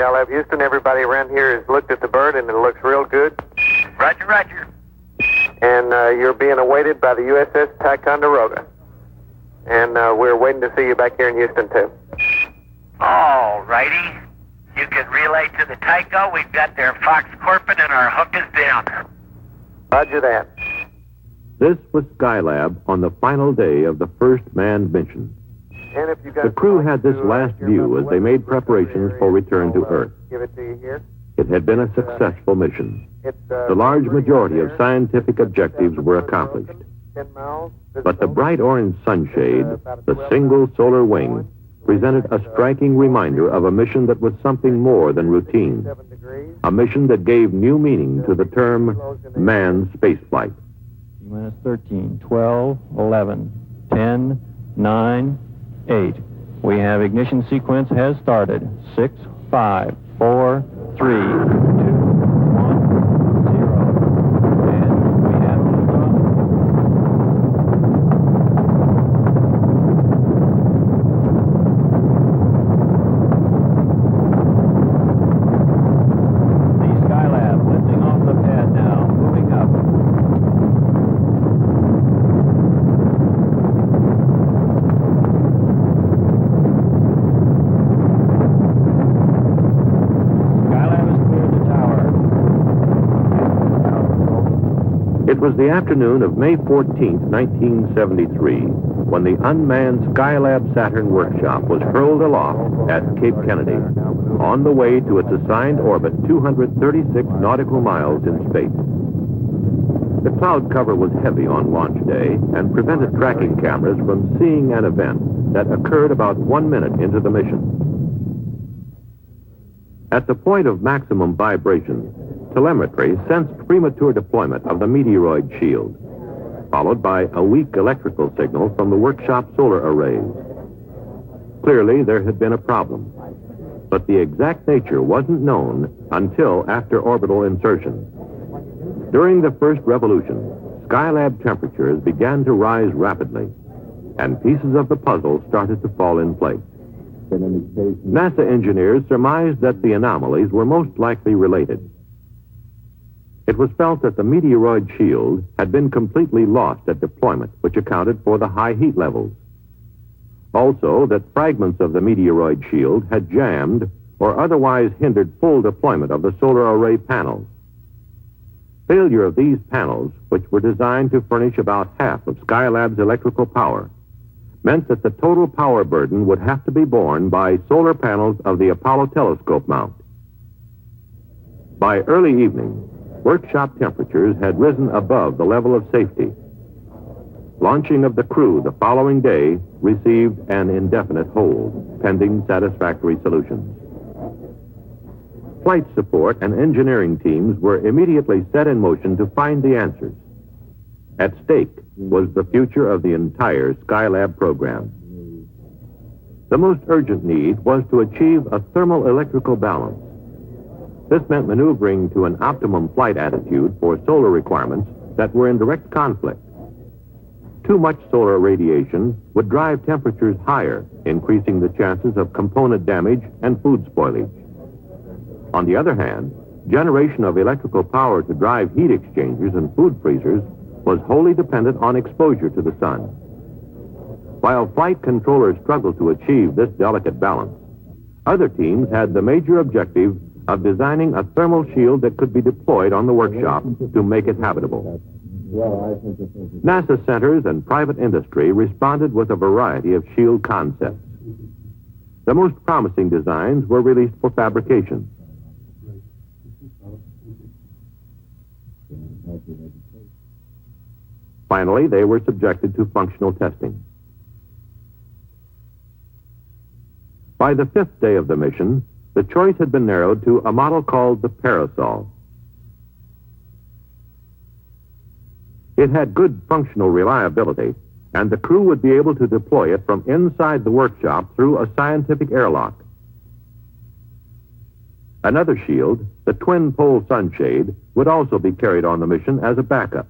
Skylab Houston, everybody around here has looked at the bird and it looks real good. Roger, roger. And you're being awaited by the USS Ticonderoga. And we're waiting to see you back here in Houston, too. All righty. You can relay to the Tycho. We've got their Fox Corpin and our hook is down. Roger that. This was Skylab on the final day of the first manned mission. And if you guys The crew would like had this to, last hear view about as the they weather made report preparations area, for return to I'll, Earth. Give it to you here. It had been a successful mission. It's, The large pretty majority out of there. scientific objectives were Doors are accomplished. open, 10 miles, But the visible. bright orange sunshade, about a the 12 single mile solar going, wing, presented a striking reminder of a mission that was something more than routine. 7 degrees. A mission that gave new meaning to the term manned spaceflight. Minus 13, 12, 11, 10, 9, 8. We have ignition sequence has started. 6, 5, 4, 3, 2, 1, 0. And we have liftoff. The Skylab lifting off the pad now, moving up. Skylab has cleared the tower. It was the afternoon of May 14, 1973, when the unmanned Skylab Saturn workshop was hurled aloft at Cape Kennedy, on the way to its assigned orbit 236 nautical miles in space. The cloud cover was heavy on launch day and prevented tracking cameras from seeing an event that occurred about 1 minute into the mission. At the point of maximum vibration, telemetry sensed premature deployment of the meteoroid shield, followed by a weak electrical signal from the workshop solar arrays. Clearly, there had been a problem, but the exact nature wasn't known until after orbital insertion. During the first revolution, Skylab temperatures began to rise rapidly, and pieces of the puzzle started to fall in place. NASA engineers surmised that the anomalies were most likely related. It was felt that the meteoroid shield had been completely lost at deployment, which accounted for the high heat levels. Also, that fragments of the meteoroid shield had jammed or otherwise hindered full deployment of the solar array panels. Failure of these panels, which were designed to furnish about half of Skylab's electrical power, meant that the total power burden would have to be borne by solar panels of the Apollo telescope mount. By early evening, workshop temperatures had risen above the level of safety. Launching of the crew the following day received an indefinite hold, pending satisfactory solutions. Flight support and engineering teams were immediately set in motion to find the answers. At stake was the future of the entire Skylab program. The most urgent need was to achieve a thermal-electrical balance. This meant maneuvering to an optimum flight attitude for solar requirements that were in direct conflict. Too much solar radiation would drive temperatures higher, increasing the chances of component damage and food spoilage. On the other hand, generation of electrical power to drive heat exchangers and food freezers was wholly dependent on exposure to the sun. While flight controllers struggled to achieve this delicate balance, other teams had the major objective of designing a thermal shield that could be deployed on the workshop to make it habitable. NASA centers and private industry responded with a variety of shield concepts. The most promising designs were released for fabrication. Finally, they were subjected to functional testing. By the fifth day of the mission, the choice had been narrowed to a model called the Parasol. It had good functional reliability, and the crew would be able to deploy it from inside the workshop through a scientific airlock. Another shield, the twin-pole sunshade, would also be carried on the mission as a backup.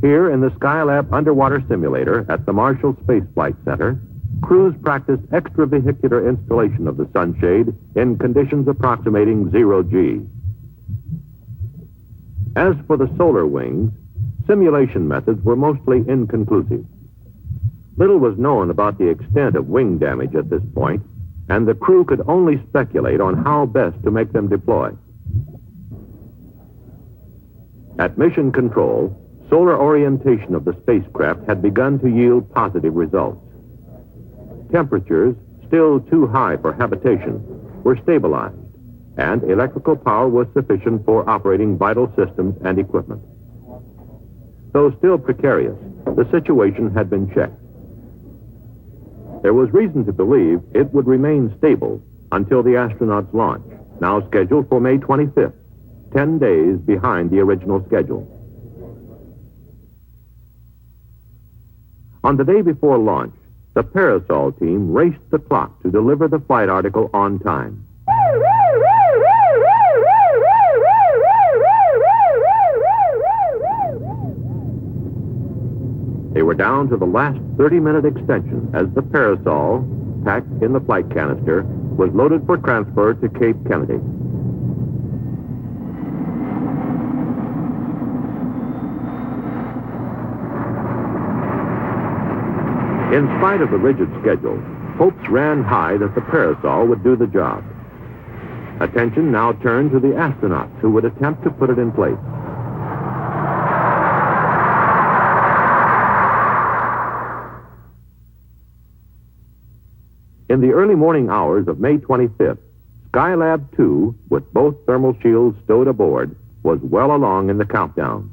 Here in the Skylab underwater simulator at the Marshall Space Flight Center, crews practiced extravehicular installation of the sunshade in conditions approximating 0G. As for the solar wings, simulation methods were mostly inconclusive. Little was known about the extent of wing damage at this point, and the crew could only speculate on how best to make them deploy. At Mission Control, solar orientation of the spacecraft had begun to yield positive results. Temperatures, still too high for habitation, were stabilized, and electrical power was sufficient for operating vital systems and equipment. Though still precarious, the situation had been checked. There was reason to believe it would remain stable until the astronauts' launch, now scheduled for May 25th, 10 days behind the original schedule. On the day before launch, the Parasol team raced the clock to deliver the flight article on time. They were down to the last 30-minute extension as the Parasol, packed in the flight canister, was loaded for transfer to Cape Kennedy. In spite of the rigid schedule, hopes ran high that the Parasol would do the job. Attention now turned to the astronauts who would attempt to put it in place. In the early morning hours of May 25th, Skylab 2, with both thermal shields stowed aboard, was well along in the countdown.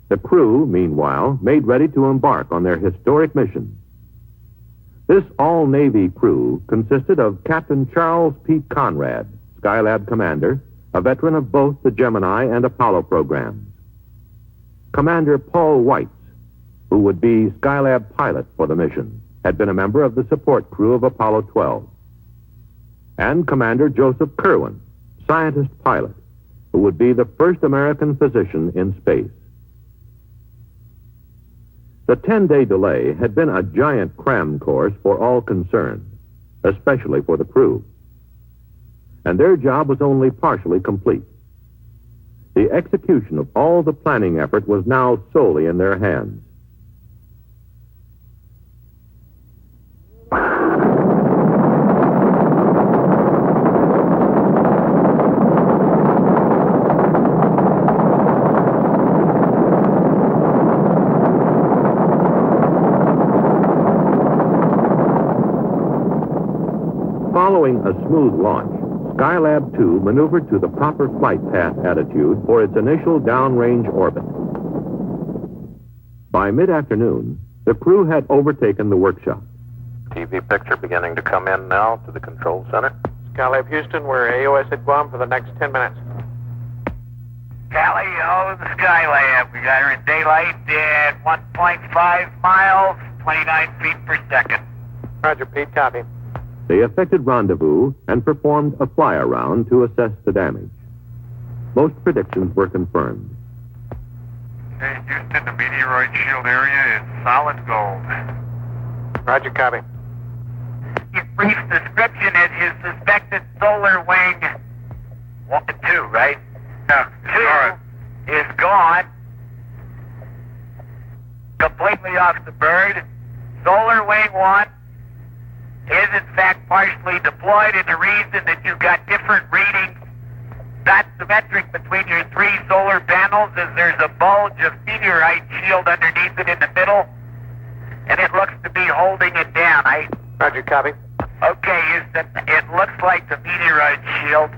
The crew, meanwhile, made ready to embark on their historic mission. This all-Navy crew consisted of Captain Charles P. Conrad, Skylab commander, a veteran of both the Gemini and Apollo programs. Commander Paul Weitz, who would be Skylab pilot for the mission, had been a member of the support crew of Apollo 12. And Commander Joseph Kerwin, scientist pilot, who would be the first American physician in space. The 10-day delay had been a giant cram course for all concerned, especially for the crew. And their job was only partially complete. The execution of all the planning effort was now solely in their hands. Following a smooth launch, Skylab 2 maneuvered to the proper flight path attitude for its initial downrange orbit. By mid-afternoon, the crew had overtaken the workshop. TV picture beginning to come in now to the control center. Skylab Houston, we're AOS at Guam for the next 10 minutes. Tally, the Skylab. We got her in daylight at 1.5 miles, 29 feet per second. Roger, Pete, copy. They effected rendezvous and performed a fly-around to assess the damage. Most predictions were confirmed. Hey, Houston, the meteoroid shield area is solid gold. Roger, copy. His brief description is his suspected solar wing 1 and 2, right? Yeah, 2 is gone. Completely off the bird. Solar wing 1 is in fact partially deployed, and the reason that you've got different readings not symmetric between your 3 solar panels is there's a bulge of meteorite shield underneath it in the middle, and it looks to be holding it down. Roger, copy. Okay, Houston, it looks like the meteorite shield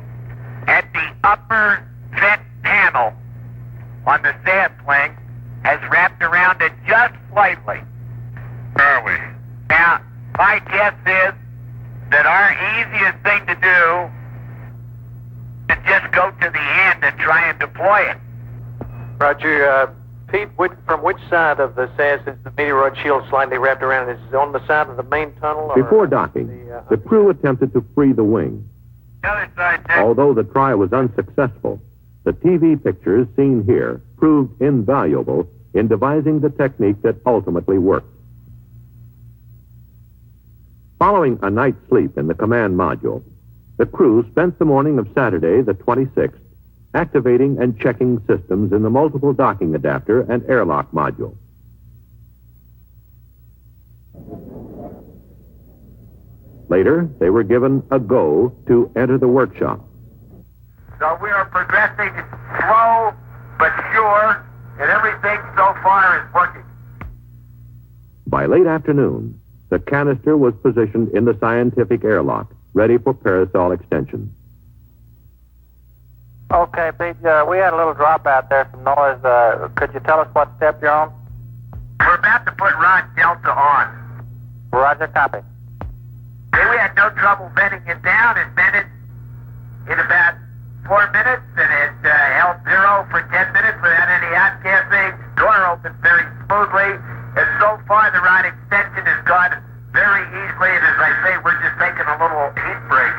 at the upper vent panel on the sand wing has wrapped around it just slightly. Where are we? Now, my guess is that our easiest thing to do is just go to the end and try and deploy it. Roger, Pete, from which side of the SAS is the meteoroid shield slightly wrapped around? Is it on the side of the main tunnel? Or Before docking, the crew attempted to free the wing. The other side, Dick. Although the try was unsuccessful, the TV pictures seen here proved invaluable in devising the technique that ultimately worked. Following a night's sleep in the command module, the crew spent the morning of Saturday, the 26th, activating and checking systems in the multiple docking adapter and airlock module. Later, they were given a go to enter the workshop. So we are progressing slow but sure, and everything so far is working. By late afternoon, the canister was positioned in the scientific airlock, ready for parasol extension. Okay, Pete, we had a little drop out there, some noise. Could you tell us what step you're on? We're about to put rod delta on. Roger, copy. Okay, we had no trouble venting it down. It vented in about 4 minutes, and it held 0 for 10 minutes without any outgassing. Door opened very smoothly, and so far the rod extension has gone very easily, and as I say, we're just taking a little heat break.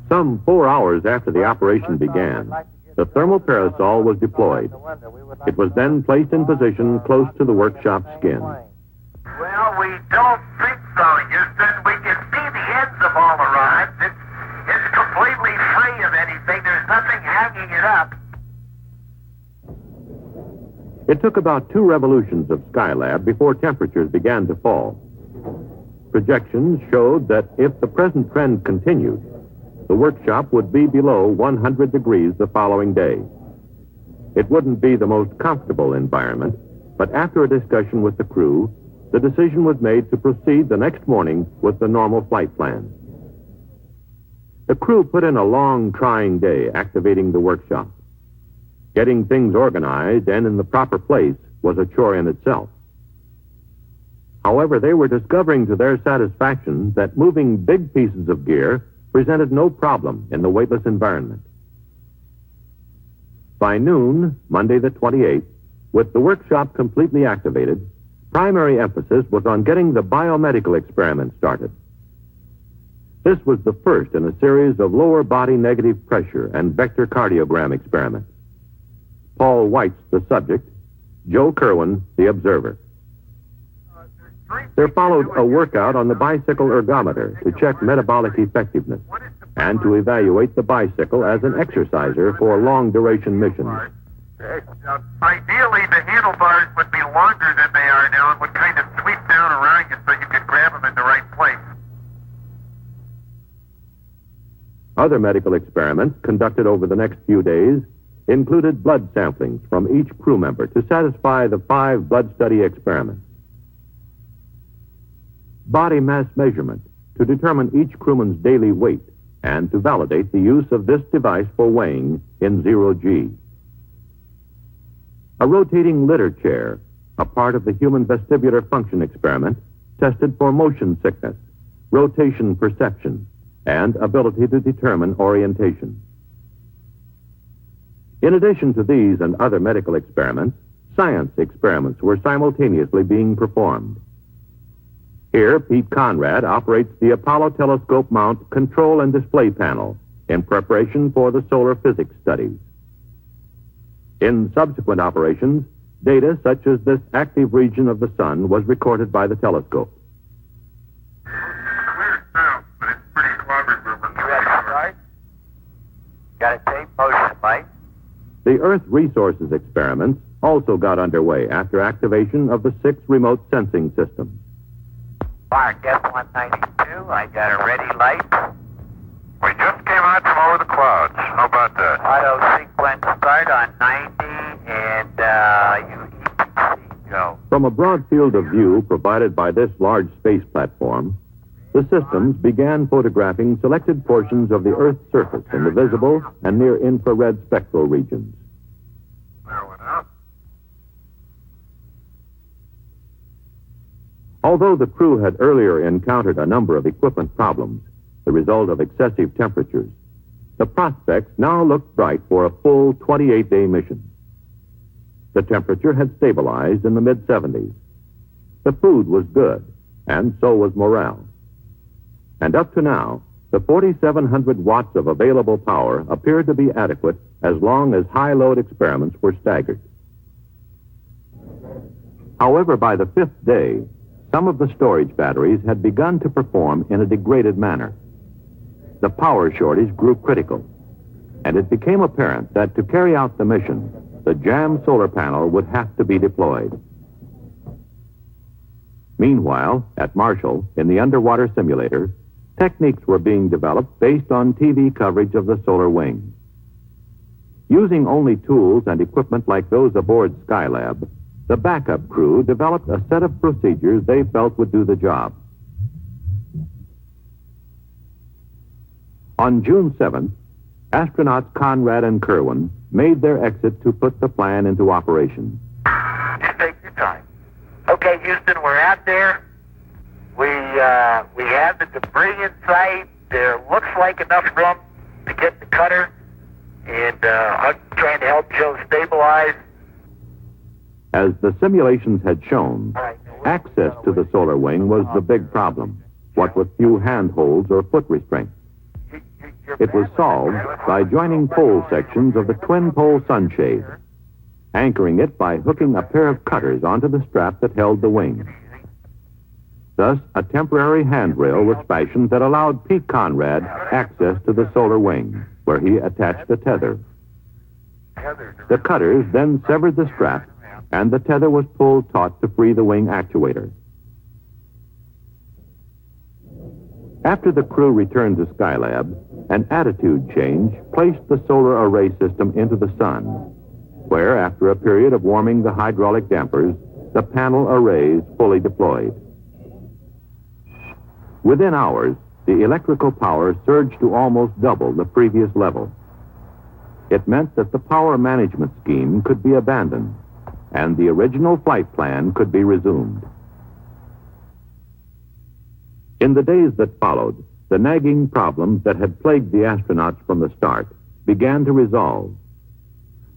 Some 4 hours after the operation began, the thermal parasol was deployed. It was then placed in position close to the workshop skin. Well, we don't think so, Houston. We can see the ends of all the rods. It's completely free of anything. There's nothing hanging it up. It took about 2 revolutions of Skylab before temperatures began to fall. Projections showed that if the present trend continued, the workshop would be below 100 degrees the following day. It wouldn't be the most comfortable environment, but after a discussion with the crew, the decision was made to proceed the next morning with the normal flight plan. The crew put in a long, trying day activating the workshop. Getting things organized and in the proper place was a chore in itself. However, they were discovering to their satisfaction that moving big pieces of gear presented no problem in the weightless environment. By noon, Monday the 28th, with the workshop completely activated, primary emphasis was on getting the biomedical experiment started. This was the first in a series of lower body negative pressure and vector cardiogram experiments. Paul White's the subject, Joe Kerwin the observer. There followed a workout on the bicycle ergometer to check metabolic effectiveness and to evaluate the bicycle as an exerciser for long-duration missions. Ideally, the handlebars would be longer than they are now and would kind of sweep down around you so you could grab them in the right place. Other medical experiments conducted over the next few days included blood samplings from each crew member to satisfy the 5 blood study experiments. Body mass measurement to determine each crewman's daily weight and to validate the use of this device for weighing in 0G. A rotating litter chair, a part of the human vestibular function experiment, tested for motion sickness, rotation perception, and ability to determine orientation. In addition to these and other medical experiments, science experiments were simultaneously being performed. Here, Pete Conrad operates the Apollo telescope mount control and display panel in preparation for the solar physics studies. In subsequent operations, data such as this active region of the sun was recorded by the telescope. Weird sound, but it's pretty clever movement. You ready to start? Got a tape motion light. The Earth resources experiments also got underway after activation of the 6 remote sensing systems. Mark, S-192, I got a ready light. We just came out from over the clouds. How about that? Auto sequence start on 90, and you EPC, go. From a broad field of view provided by this large space platform, the systems began photographing selected portions of the Earth's surface in the visible and near-infrared spectral regions. There went out. Although the crew had earlier encountered a number of equipment problems, the result of excessive temperatures, the prospects now looked bright for a full 28-day mission. The temperature had stabilized in the mid-70s. The food was good, and so was morale. And up to now, the 4,700 watts of available power appeared to be adequate as long as high-load experiments were staggered. However, by the 5th day, some of the storage batteries had begun to perform in a degraded manner. The power shortage grew critical, and it became apparent that to carry out the mission, the jammed solar panel would have to be deployed. Meanwhile, at Marshall, in the underwater simulator, techniques were being developed based on TV coverage of the solar wing. Using only tools and equipment like those aboard Skylab, the backup crew developed a set of procedures they felt would do the job. On June 7th, astronauts Conrad and Kerwin made their exit to put the plan into operation. Just take your time. Okay, Houston, we're out there. We have the debris in sight. There looks like enough room to get the cutter, and I'm trying to help Joe stabilize. As the simulations had shown, access to the solar wing was the big problem, what with few handholds or foot restraints. It was solved by joining pole sections of the twin-pole sunshade, anchoring it by hooking a pair of cutters onto the strap that held the wing. Thus, a temporary handrail was fashioned that allowed Pete Conrad access to the solar wing, where he attached a tether. The cutters then severed the strap, and the tether was pulled taut to free the wing actuator. After the crew returned to Skylab, an attitude change placed the solar array system into the sun, where, after a period of warming the hydraulic dampers, the panel arrays fully deployed. Within hours, the electrical power surged to almost double the previous level. It meant that the power management scheme could be abandoned, and the original flight plan could be resumed. In the days that followed, the nagging problems that had plagued the astronauts from the start began to resolve.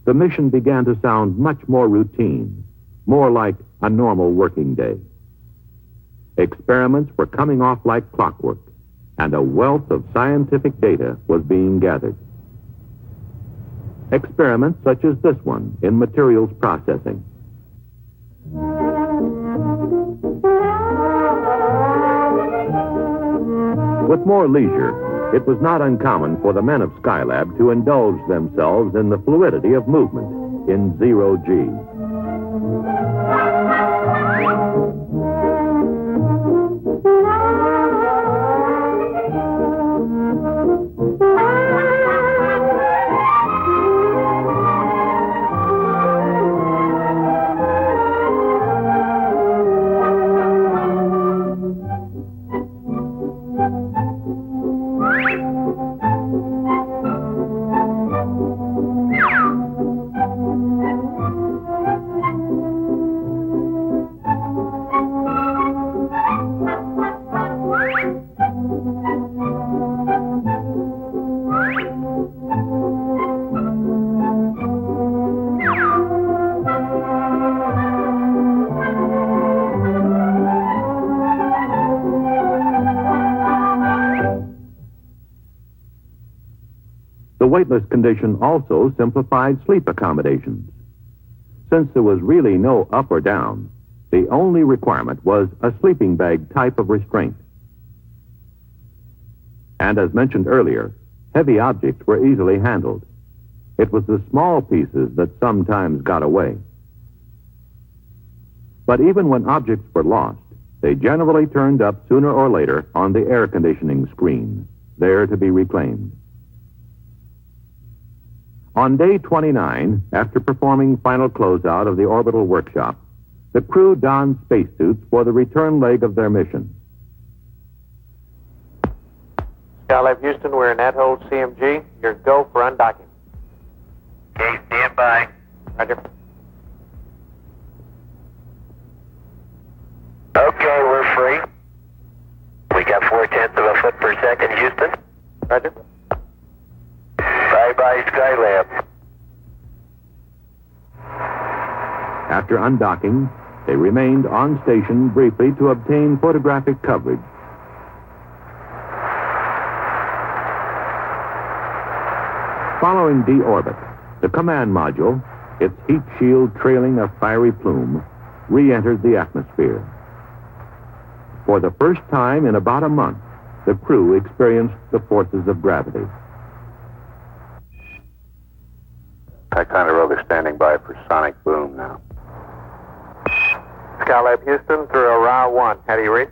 The mission began to sound much more routine, more like a normal working day. Experiments were coming off like clockwork, and a wealth of scientific data was being gathered. Experiments such as this one in materials processing. With more leisure, it was not uncommon for the men of Skylab to indulge themselves in the fluidity of movement in zero G. The weightless condition also simplified sleep accommodations. Since there was really no up or down, the only requirement was a sleeping bag type of restraint. And as mentioned earlier, heavy objects were easily handled. It was the small pieces that sometimes got away. But even when objects were lost, they generally turned up sooner or later on the air conditioning screen, there to be reclaimed. On day 29, after performing final closeout of the orbital workshop, the crew donned spacesuits for the return leg of their mission. Skylab Houston, we're in at hold CMG. Your go for undocking. Okay, stand by. Roger. Okay, we're free. We got 0.4 of a foot per second, Houston. Roger. Bye-bye, Skylab. After undocking, they remained on station briefly to obtain photographic coverage. Following deorbit, the command module, its heat shield trailing a fiery plume, re-entered the atmosphere. For the first time in about a month, the crew experienced the forces of gravity. Ticonderoga standing by for sonic boom now. Skylab Houston through Ra 1. How do you read?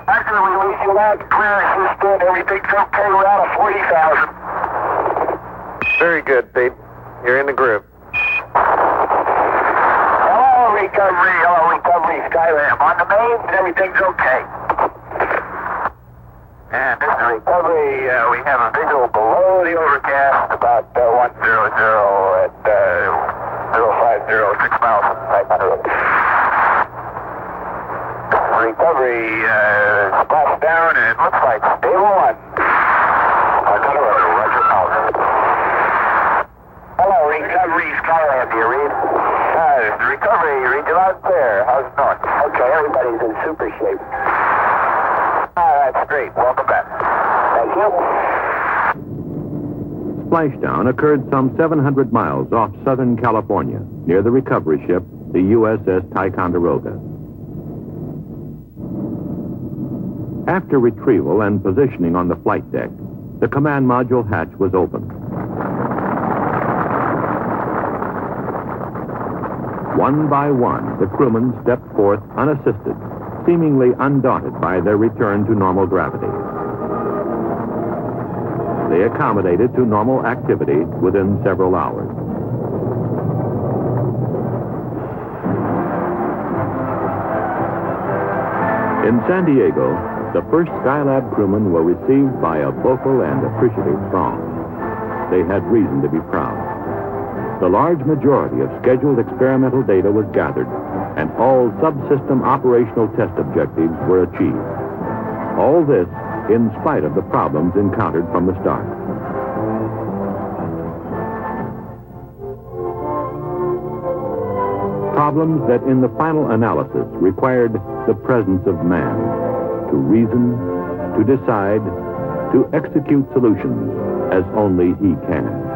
After releasing loud and clear, Houston, everything's okay. We're out of 40,000. Very good, Pete. You're in the groove. Hello, recovery, Skylab. On the mains, everything's okay. And this is recovery. We have a visual below the overcast, about 100 at 050, 6 miles from Ticonderoga. Recovery splashed down, and it looks like stable 1. Ticonderoga, roger, out. Hello, recovery, Skylab, do you read? Recovery, read you loud and clear. How's it going? Okay, everybody's in super shape. That's great. Welcome back. Thank you. Splashdown occurred some 700 miles off Southern California, near the recovery ship, the USS Ticonderoga. After retrieval and positioning on the flight deck, the command module hatch was opened. One by one, the crewmen stepped forth unassisted, seemingly undaunted by their return to normal gravity. They accommodated to normal activity within several hours. In San Diego, the first Skylab crewmen were received by a vocal and appreciative throng. They had reason to be proud. The large majority of scheduled experimental data was gathered, and all subsystem operational test objectives were achieved. All this in spite of the problems encountered from the start. Problems that in the final analysis required the presence of man to reason, to decide, to execute solutions as only he can.